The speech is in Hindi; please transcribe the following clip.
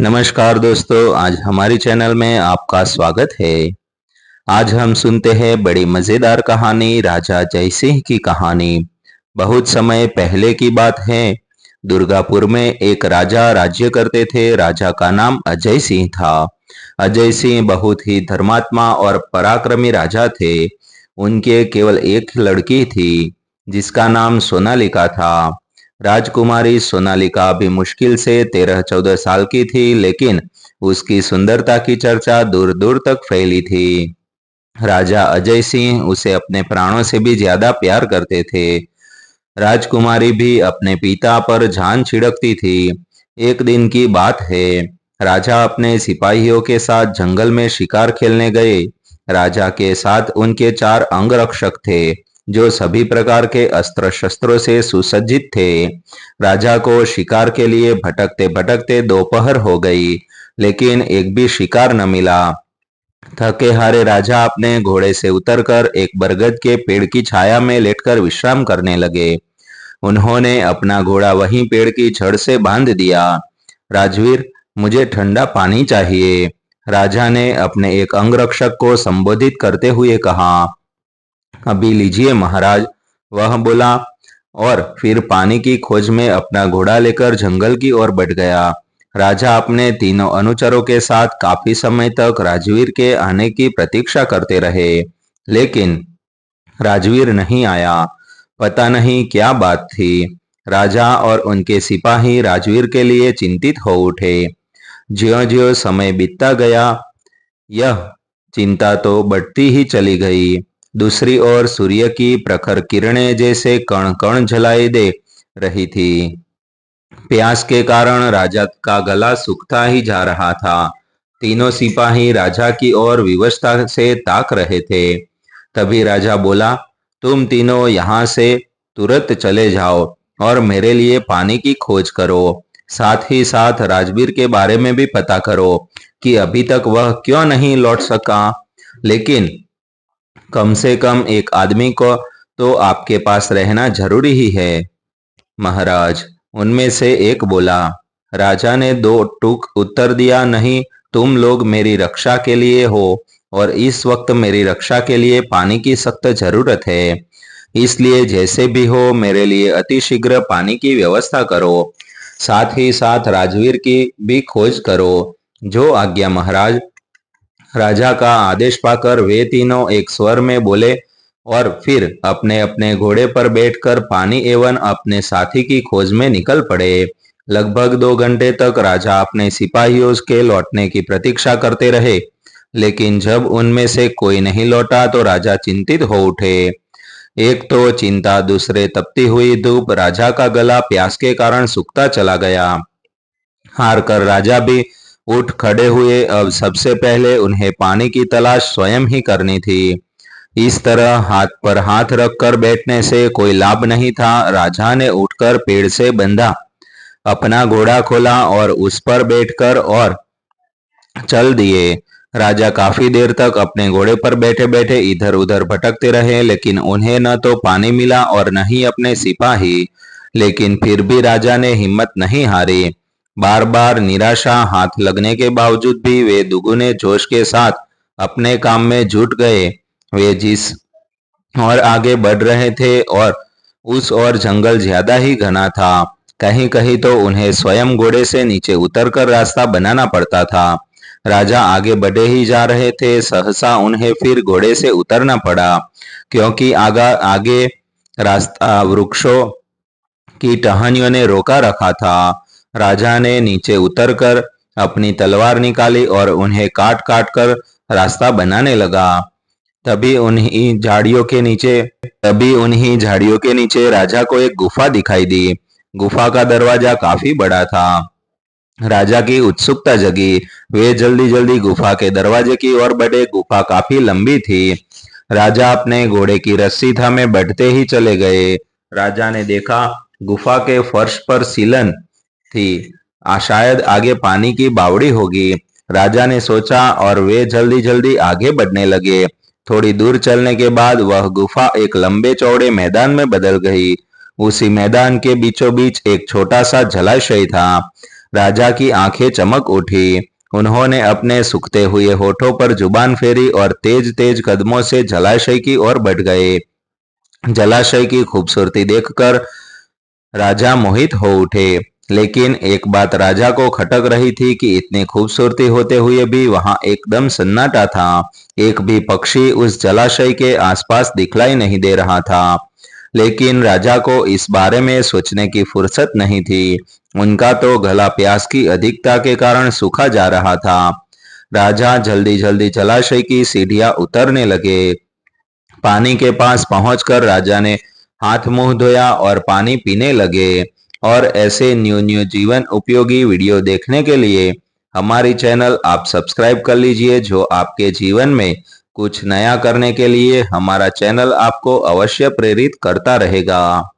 नमस्कार दोस्तों, आज हमारी चैनल में आपका स्वागत है। आज हम सुनते हैं बड़ी मजेदार कहानी राजा जयसिंह की कहानी। बहुत समय पहले की बात है। दुर्गापुर में एक राजा राज्य करते थे। राजा का नाम अजय सिंह था। अजय सिंह बहुत ही धर्मात्मा और पराक्रमी राजा थे। उनके केवल एक लड़की थी जिसका नाम सोनालिका था। राजकुमारी सोनालिका भी मुश्किल से 13-14 साल की थी, लेकिन उसकी सुंदरता की चर्चा दूर दूर तक फैली थी। राजा अजय सिंह उसे अपने प्राणों से भी ज्यादा प्यार करते थे। राजकुमारी भी अपने पिता पर जान छिड़कती थी। एक दिन की बात है। राजा अपने सिपाहियों के साथ जंगल में शिकार खेलने गए। राजा के साथ उनके 4 अंगरक्षक थे जो सभी प्रकार के अस्त्र शस्त्रों से सुसज्जित थे। राजा को शिकार के लिए भटकते भटकते दोपहर हो गई, लेकिन एक भी शिकार न मिला। थके हारे राजा अपने घोड़े से उतरकर एक बरगद के पेड़ की छाया में लेटकर विश्राम करने लगे। उन्होंने अपना घोड़ा वहीं पेड़ की जड़ से बांध दिया। राजवीर, मुझे ठंडा पानी चाहिए, राजा ने अपने एक अंगरक्षक को संबोधित करते हुए कहा। अभी लीजिए महाराज, वह बोला, और फिर पानी की खोज में अपना घोड़ा लेकर जंगल की ओर बढ़ गया। राजा अपने तीनों अनुचरों के साथ काफी समय तक राजवीर के आने की प्रतीक्षा करते रहे, लेकिन राजवीर नहीं आया। पता नहीं क्या बात थी। राजा और उनके सिपाही राजवीर के लिए चिंतित हो उठे। ज्यों-ज्यों समय बीतता गया, यह चिंता तो बढ़ती ही चली गई। दूसरी ओर सूर्य की प्रखर किरणें जैसे कण-कण जलाई दे रही थी। प्यास के कारण राजा का गला सूखता ही जा रहा था। तीनों सिपाही राजा की ओर विवशता से ताक रहे थे। तभी राजा बोला, तुम तीनों यहाँ से तुरंत चले जाओ और मेरे लिए पानी की खोज करो। साथ ही साथ राजवीर के बारे में भी पता करो कि अभी तक वह क्यों नहीं लौट सका। लेकिन कम से कम एक आदमी को तो आपके पास रहना जरूरी ही है महाराज, उनमें से एक बोला। राजा ने दो टूक उत्तर दिया, नहीं, तुम लोग मेरी रक्षा के लिए हो और इस वक्त मेरी रक्षा के लिए पानी की सख्त जरूरत है। इसलिए जैसे भी हो मेरे लिए अतिशीघ्र पानी की व्यवस्था करो। साथ ही साथ राजवीर की भी खोज करो। जो आज्ञा महाराज। राजा का आदेश पाकर वे तीनों एक स्वर में बोले और फिर अपने अपने घोड़े पर बैठकर पानी एवं अपने साथी की खोज में निकल पड़े। लगभग 2 घंटे तक राजा अपने सिपाहियों के लौटने की प्रतीक्षा करते रहे, लेकिन जब उनमें से कोई नहीं लौटा तो राजा चिंतित हो उठे। एक तो चिंता, दूसरे तपती हुई धूप, राजा का गला प्यास के कारण सूखता चला गया। हार कर राजा भी उठ खड़े हुए। अब सबसे पहले उन्हें पानी की तलाश स्वयं ही करनी थी। इस तरह हाथ पर हाथ रखकर बैठने से कोई लाभ नहीं था। राजा ने उठकर पेड़ से बंधा अपना घोड़ा खोला और उस पर बैठकर और चल दिए। राजा काफी देर तक अपने घोड़े पर बैठे बैठे इधर उधर भटकते रहे, लेकिन उन्हें न तो पानी मिला और न ही अपने सिपाही। लेकिन फिर भी राजा ने हिम्मत नहीं हारी। बार बार निराशा हाथ लगने के बावजूद भी वे दुगुने जोश के साथ अपने काम में जुट गए। वे जिस और आगे बढ़ रहे थे और उस और जंगल ज्यादा ही घना था। कहीं कहीं तो उन्हें स्वयं घोड़े से नीचे उतरकर रास्ता बनाना पड़ता था। राजा आगे बढ़े ही जा रहे थे, सहसा उन्हें फिर घोड़े से उतरना पड़ा, क्योंकि आगे रास्ता वृक्षों की टहनियों ने रोका रखा था। राजा ने नीचे उतरकर अपनी तलवार निकाली और उन्हें काट काट कर रास्ता बनाने लगा। तभी उन्हीं झाड़ियों के नीचे राजा को एक गुफा दिखाई दी। गुफा का दरवाजा काफी बड़ा था। राजा की उत्सुकता जगी। वे जल्दी जल्दी गुफा के दरवाजे की ओर बढ़े। गुफा काफी लंबी थी। राजा अपने घोड़े की रस्सी थामे बढ़ते ही चले गए। राजा ने देखा गुफा के फर्श पर सीलन थी। शायद आगे पानी की बावड़ी होगी। राजा ने सोचा और वे जल्दी जल्दी आगे बढ़ने लगे। थोड़ी दूर चलने के बाद वह गुफा एक लंबे चौड़े मैदान में बदल गई। उसी मैदान के बीचों बीच एक छोटा सा जलाशय था। राजा की आंखें चमक उठी। उन्होंने अपने सूखते हुए होठों पर जुबान फेरी और तेज-तेज कदमों से जलाशय की ओर बढ़ गए। जलाशय की खूबसूरती देखकर राजा मोहित हो उठे, लेकिन एक बात राजा को खटक रही थी कि इतनी खूबसूरती होते हुए भी वहां एकदम सन्नाटा था। एक भी पक्षी उस जलाशय के आसपास दिखलाई नहीं दे रहा था। लेकिन राजा को इस बारे में सोचने की फुर्सत नहीं थी। उनका तो गला प्यास की अधिकता के कारण सूखा जा रहा था। राजा जल्दी-जल्दी जलाशय की सीढ़ियां उतरने लगे। पानी के पास पहुंचकर राजा ने हाथ मुंह धोया और पानी पीने लगे। और ऐसे न्यू न्यू जीवन उपयोगी वीडियो देखने के लिए हमारी चैनल आप सब्सक्राइब कर लीजिए, जो आपके जीवन में कुछ नया करने के लिए हमारा चैनल आपको अवश्य प्रेरित करता रहेगा।